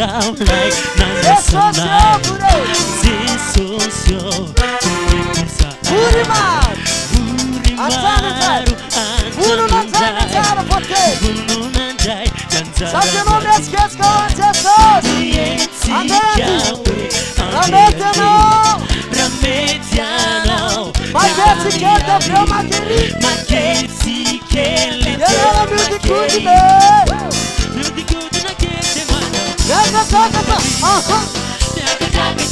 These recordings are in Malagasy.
down like Nanasana. Zisosio, Urimaru, Urimaru, horonan-tsary porque Horonan-tsary, Sabiano mesquets com Jesus. Rametiano, Maquete que deu maqueri. Maquete que ele deu. Ela me dicude me. Me dicude naquele mano. Jaga jaga jaga.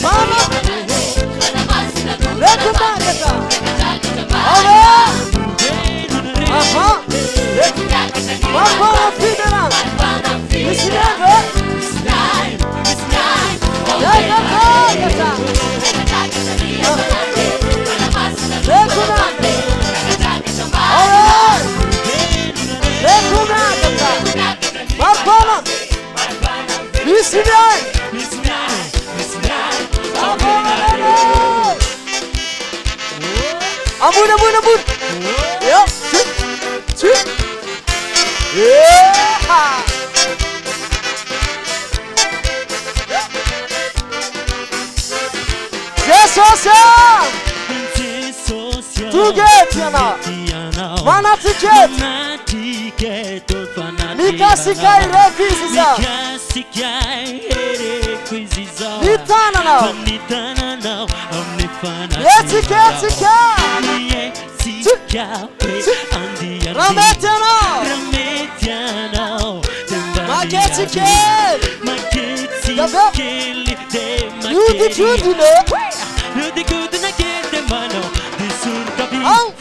Mama. Leco maqueta. Olha. Aha. Mama Fiderana. Misinega. Jaga jaga. Leco maqueta. Olha. Leco maqueta. Mama. Misinega. Ambohimarina, Ambohimarina. Ja, tjut. Yeah. Jesus, tu getiana. Mana ticket. Mikasikai revisiza. Nitana now. Yetika. Rametiano. Maketike. You the truth, you know. You the good and I get the mano. This soon could be. Oh.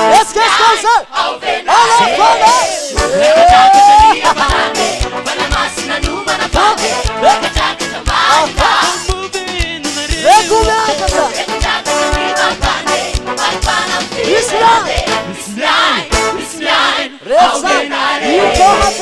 Let's go.